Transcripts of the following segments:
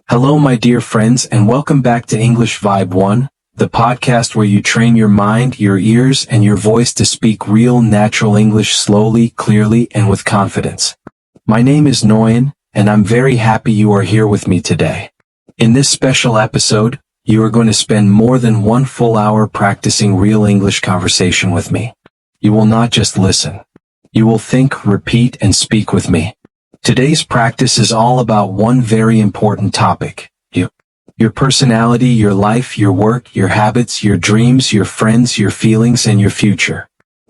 Hello, my dear friends, and welcome back to English Vibe 1, the podcast where you train your mind, your ears, and your voice to speak real, natural English slowly, clearly, and with confidence. My name is Noyan, and I'm very happy you are here with me today. In this special episode, you are going to spend more than 1 full hour practicing real English conversation with me. You will not just listen. You will think, repeat, and speak with me. Today's practice is all about one very important topic, you. Your personality, your life, your work, your habits, your dreams, your friends, your feelings, and your future.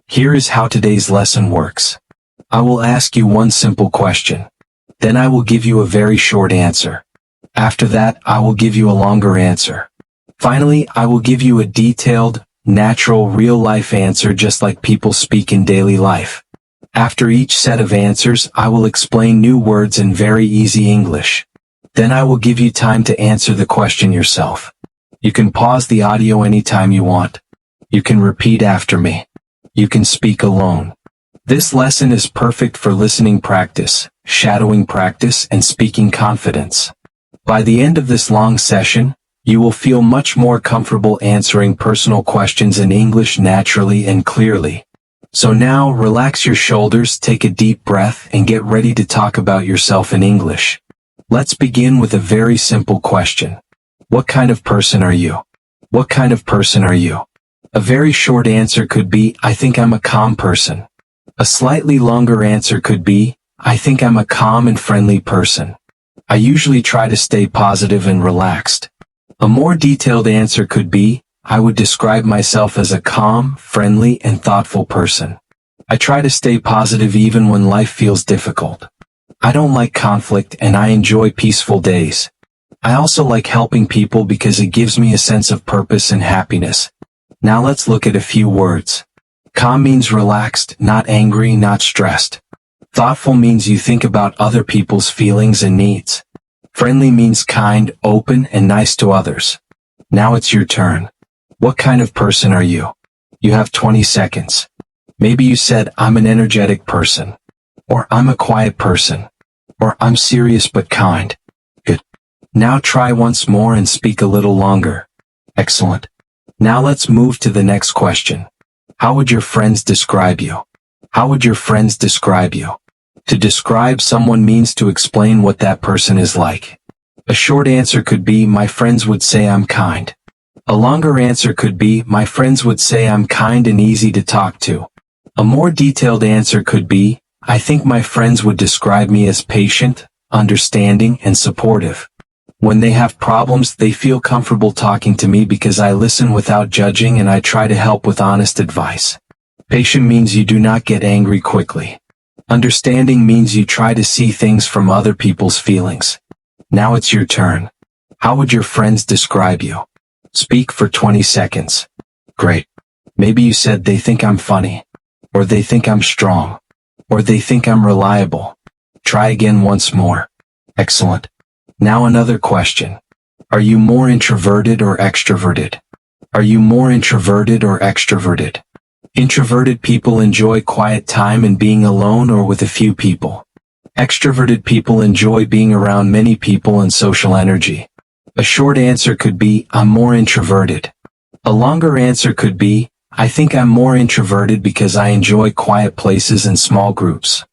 Here is how today's lesson works. I will ask you one simple question. Then I will give you a very short answer. After that, I will give you a longer answer. Finally, I will give you a detailed, natural, real-life answer just like people speak in daily life. After each set of answers, I will explain new words in very easy English. Then I will give you time to answer the question yourself. You can pause the audio anytime you want. You can repeat after me. You can speak alone. This lesson is perfect for listening practice, shadowing practice, and speaking confidence. By the end of this long session, you will feel much more comfortable answering personal questions in English naturally and clearly. So now, relax your shoulders, take a deep breath, and get ready to talk about yourself in English. Let's begin with a very simple question. What kind of person are you? What kind of person are you? A very short answer could be, I think I'm a calm person. A slightly longer answer could be, I think I'm a calm and friendly person. I usually try to stay positive and relaxed. A more detailed answer could be, I would describe myself as a calm, friendly, and thoughtful person. I try to stay positive even when life feels difficult. I don't like conflict and I enjoy peaceful days. I also like helping people because it gives me a sense of purpose and happiness. Now let's look at a few words. Calm means relaxed, not angry, not stressed. Thoughtful means you think about other people's feelings and needs. Friendly means kind, open, and nice to others. Now it's your turn. What kind of person are you? You have 20 seconds. Maybe you said, I'm an energetic person. Or I'm a quiet person. Or I'm serious but kind. Good. Now try once more and speak a little longer. Excellent. Now let's move to the next question. How would your friends describe you? How would your friends describe you? To describe someone means to explain what that person is like. A short answer could be, my friends would say I'm kind. A longer answer could be, my friends would say I'm kind and easy to talk to. A more detailed answer could be, I think my friends would describe me as patient, understanding, and supportive. When they have problems, they feel comfortable talking to me because I listen without judging and I try to help with honest advice. Patient means you do not get angry quickly. Understanding means you try to see things from other people's feelings. Now it's your turn. How would your friends describe you? Speak for 20 seconds. Great. Maybe you said they think I'm funny. Or they think I'm strong. Or they think I'm reliable. Try again once more. Excellent. Now another question. Are you more introverted or extroverted? Are you more introverted or extroverted? Introverted people enjoy quiet time and being alone or with a few people. Extroverted people enjoy being around many people and social energy. A short answer could be, I'm more introverted. A longer answer could be, I think I'm more introverted because I enjoy quiet places and small groups.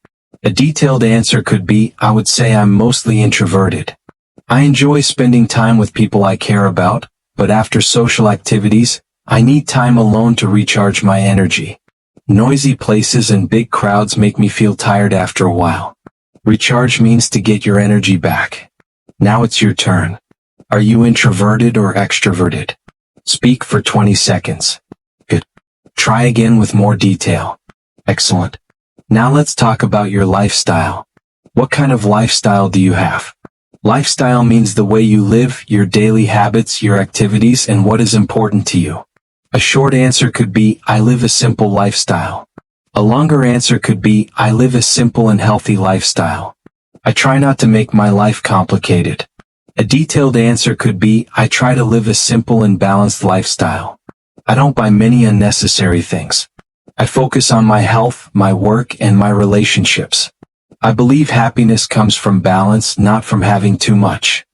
A detailed answer could be, I would say I'm mostly introverted. I enjoy spending time with people I care about, but after social activities, I need time alone to recharge my energy. Noisy places and big crowds make me feel tired after a while. Recharge means to get your energy back. Now it's your turn. Are you introverted or extroverted? Speak for 20 seconds. Good. Try again with more detail. Excellent. Now let's talk about your lifestyle. What kind of lifestyle do you have? Lifestyle means the way you live, your daily habits, your activities, and what is important to you. A short answer could be, I live a simple lifestyle. A longer answer could be, I live a simple and healthy lifestyle. I try not to make my life complicated. A detailed answer could be, I try to live a simple and balanced lifestyle. I don't buy many unnecessary things. I focus on my health, my work, and my relationships. I believe happiness comes from balance, not from having too much.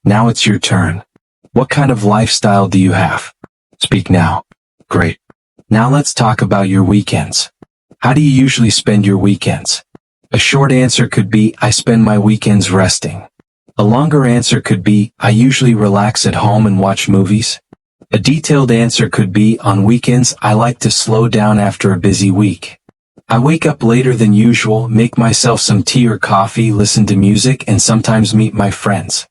Now it's your turn. What kind of lifestyle do you have? Speak now. Great. Now let's talk about your weekends. How do you usually spend your weekends? A short answer could be, I spend my weekends resting. A longer answer could be, I usually relax at home and watch movies. A detailed answer could be, on weekends I like to slow down after a busy week. I wake up later than usual, make myself some tea or coffee, listen to music, and sometimes meet my friends.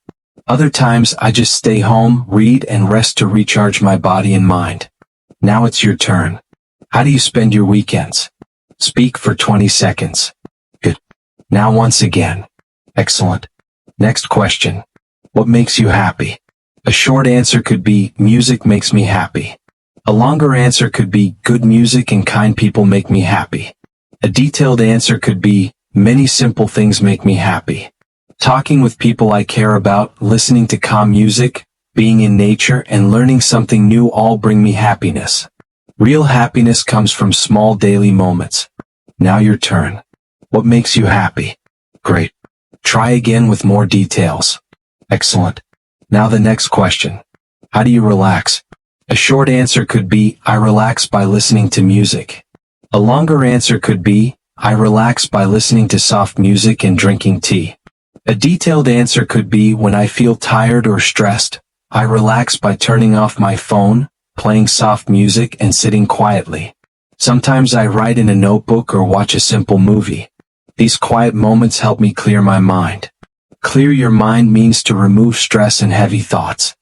Other times I just stay home, read, and rest to recharge my body and mind. Now it's your turn. How do you spend your weekends? Speak for 20 seconds. Good. Now once again. Excellent. Next question. What makes you happy? A short answer could be, music makes me happy. A longer answer could be, good music and kind people make me happy. A detailed answer could be, many simple things make me happy. Talking with people I care about, listening to calm music, being in nature, and learning something new all bring me happiness. Real happiness comes from small daily moments. Now your turn. What makes you happy? Great. Try again with more details. Excellent. Now the next question. How do you relax? A short answer could be, I relax by listening to music. A longer answer could be, I relax by listening to soft music and drinking tea. A detailed answer could be, when I feel tired or stressed, I relax by turning off my phone, playing soft music, and sitting quietly. Sometimes I write in a notebook or watch a simple movie. These quiet moments help me clear my mind. Clear your mind means to remove stress and heavy thoughts.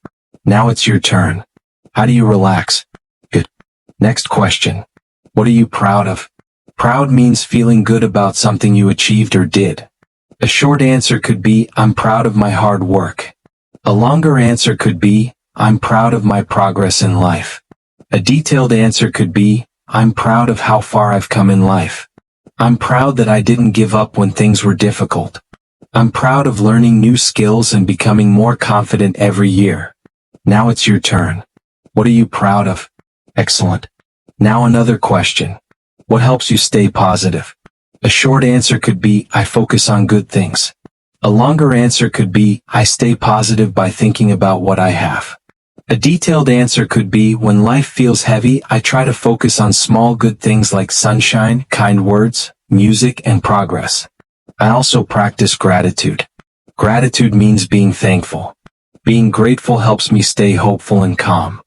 Now it's your turn. How do you relax? Good. Next question. What are you proud of? Proud means feeling good about something you achieved or did. A short answer could be, I'm proud of my hard work. A longer answer could be, I'm proud of my progress in life. A detailed answer could be, I'm proud of how far I've come in life. I'm proud that I didn't give up when things were difficult. I'm proud of learning new skills and becoming more confident every year. Now it's your turn. What are you proud of? Excellent. Now another question. What helps you stay positive? A short answer could be, I focus on good things. A longer answer could be, I stay positive by thinking about what I have. A detailed answer could be, when life feels heavy, I try to focus on small good things like sunshine, kind words, music, and progress. I also practice gratitude. Gratitude means being thankful. Being grateful helps me stay hopeful and calm.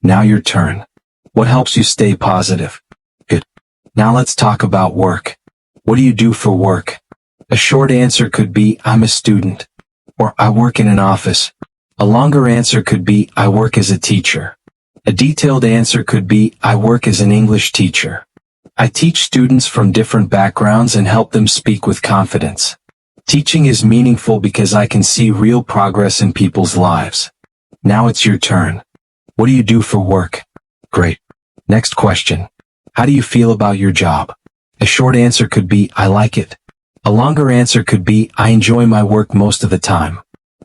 Now your turn. What helps you stay positive? Good. Now let's talk about work. What do you do for work? A short answer could be, I'm a student. Or, I work in an office. A longer answer could be, I work as a teacher. A detailed answer could be, I work as an English teacher. I teach students from different backgrounds and help them speak with confidence. Teaching is meaningful because I can see real progress in people's lives. Now it's your turn. What do you do for work? Great. Next question. How do you feel about your job? A short answer could be, I like it. A longer answer could be, I enjoy my work most of the time.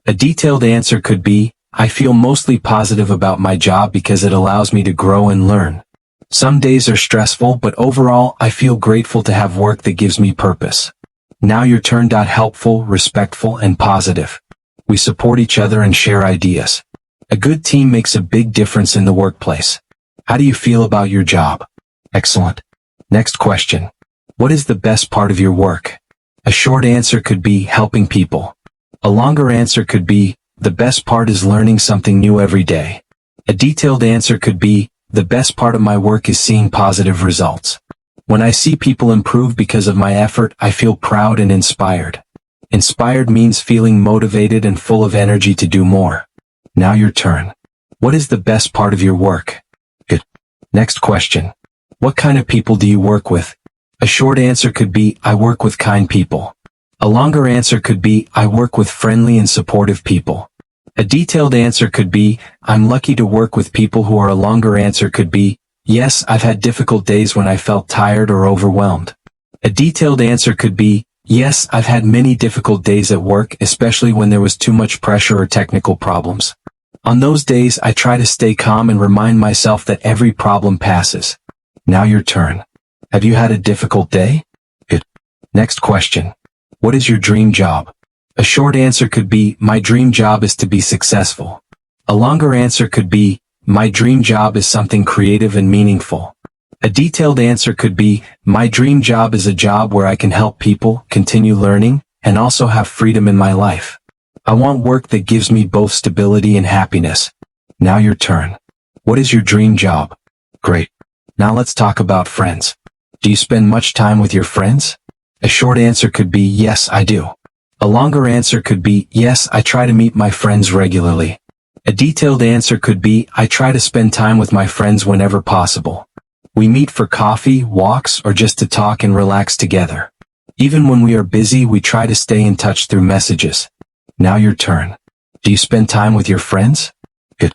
A detailed answer could be, I feel mostly positive about my job because it allows me to grow and learn. Some days are stressful, but overall, I feel grateful to have work that gives me purpose. Now your turn. Helpful, respectful, and positive. We support each other and share ideas. A good team makes a big difference in the workplace. How do you feel about your job? Excellent. Next question. What is the best part of your work? A short answer could be, helping people. A longer answer could be, the best part is learning something new every day. A detailed answer could be, the best part of my work is seeing positive results. When I see people improve because of my effort, I feel proud and inspired. Inspired means feeling motivated and full of energy to do more. Now your turn. What is the best part of your work? Good. Next question. What kind of people do you work with? A short answer could be, I work with kind people. A longer answer could be, I work with friendly and supportive people. A detailed answer could be, I'm lucky to work with people who are. A longer answer could be, yes, I've had difficult days when I felt tired or overwhelmed. A detailed answer could be, yes, I've had many difficult days at work, especially when there was too much pressure or technical problems. On those days, I try to stay calm and remind myself that every problem passes. Now your turn. Have you had a difficult day? Good. Next question. What is your dream job? A short answer could be, my dream job is to be successful. A longer answer could be, my dream job is something creative and meaningful. A detailed answer could be, my dream job is a job where I can help people, continue learning, and also have freedom in my life. I want work that gives me both stability and happiness. Now your turn. What is your dream job? Great. Now let's talk about friends. Do you spend much time with your friends? A short answer could be, yes, I do. A longer answer could be, yes, I try to meet my friends regularly. A detailed answer could be, I try to spend time with my friends whenever possible. We meet for coffee, walks, or just to talk and relax together. Even when we are busy, we try to stay in touch through messages. Now your turn. Do you spend time with your friends? Good.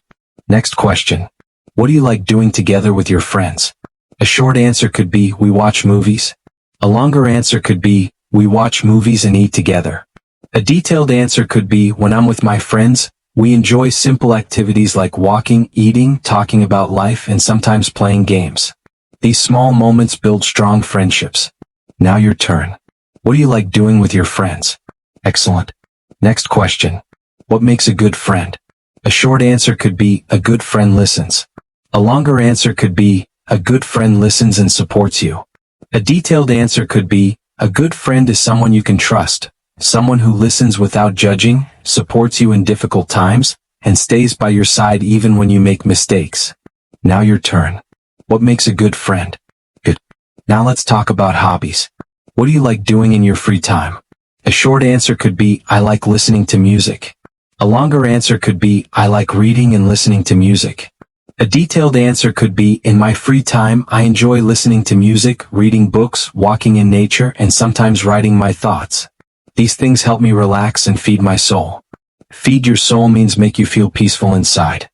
Next question. What do you like doing together with your friends? A short answer could be, we watch movies. A longer answer could be, we watch movies and eat together. A detailed answer could be, when I'm with my friends, we enjoy simple activities like walking, eating, talking about life, and sometimes playing games. These small moments build strong friendships. Now your turn. What do you like doing with your friends? Excellent. Next question. What makes a good friend? A short answer could be, a good friend listens. A longer answer could be, a good friend listens and supports you. A detailed answer could be, a good friend is someone you can trust, someone who listens without judging, supports you in difficult times, and stays by your side even when you make mistakes. Now your turn. What makes a good friend? Good. Now let's talk about hobbies. What do you like doing in your free time? A short answer could be, I like listening to music. A longer answer could be, I like reading and listening to music. A detailed answer could be, in my free time, I enjoy listening to music, reading books, walking in nature, and sometimes writing my thoughts. These things help me relax and feed my soul. Feed your soul means make you feel peaceful inside.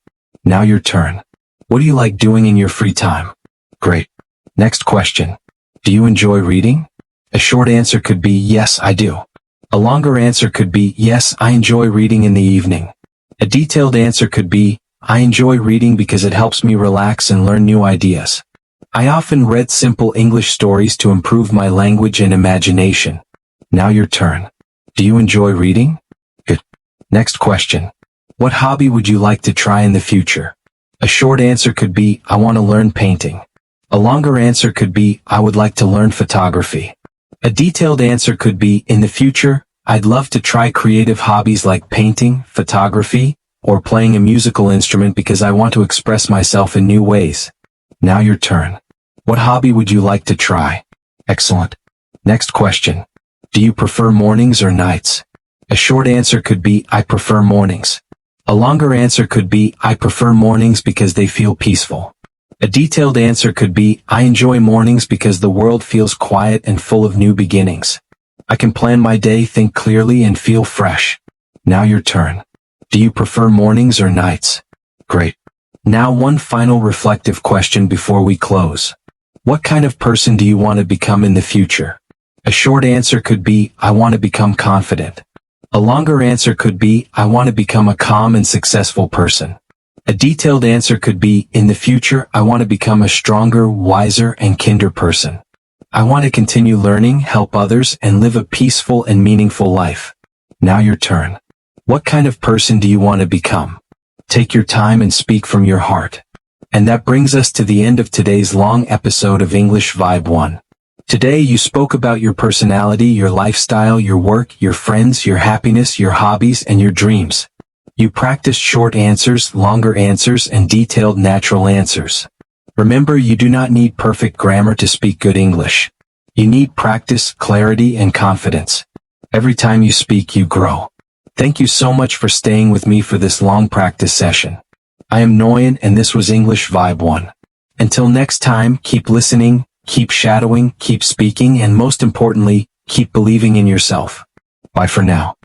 Now your turn. What do you like doing in your free time? Great. Next question. Do you enjoy reading? A short answer could be, yes, I do. A longer answer could be, yes, I enjoy reading in the evening. A detailed answer could be, I enjoy reading because it helps me relax and learn new ideas. I often read simple English stories to improve my language and imagination. Now your turn. Do you enjoy reading? Good. Next question. What hobby would you like to try in the future? A short answer could be, I want to learn painting. A longer answer could be, I would like to learn photography. A detailed answer could be, in the future, I'd love to try creative hobbies like painting, photography, or playing a musical instrument because I want to express myself in new ways. Now your turn. What hobby would you like to try? Excellent. Next question. Do you prefer mornings or nights? A short answer could be, I prefer mornings. A longer answer could be, I prefer mornings because they feel peaceful. A detailed answer could be, I enjoy mornings because the world feels quiet and full of new beginnings. I can plan my day, think clearly, and feel fresh. Now your turn. Do you prefer mornings or nights? Great. Now one final reflective question before we close. What kind of person do you want to become in the future? A short answer could be, I want to become confident. A longer answer could be, I want to become a calm and successful person. A detailed answer could be, in the future, I want to become a stronger, wiser, and kinder person. I want to continue learning, help others, and live a peaceful and meaningful life. Now your turn. What kind of person do you want to become? Take your time and speak from your heart. And that brings us to the end of today's long episode of English Vibe 1. Today you spoke about your personality, your lifestyle, your work, your friends, your happiness, your hobbies, and your dreams. You practiced short answers, longer answers, and detailed natural answers. Remember, you do not need perfect grammar to speak good English. You need practice, clarity, and confidence. Every time you speak, you grow. Thank you so much for staying with me for this long practice session. I am Noyan, and this was English Vibe 1. Until next time, keep listening, keep shadowing, keep speaking, and most importantly, keep believing in yourself. Bye for now.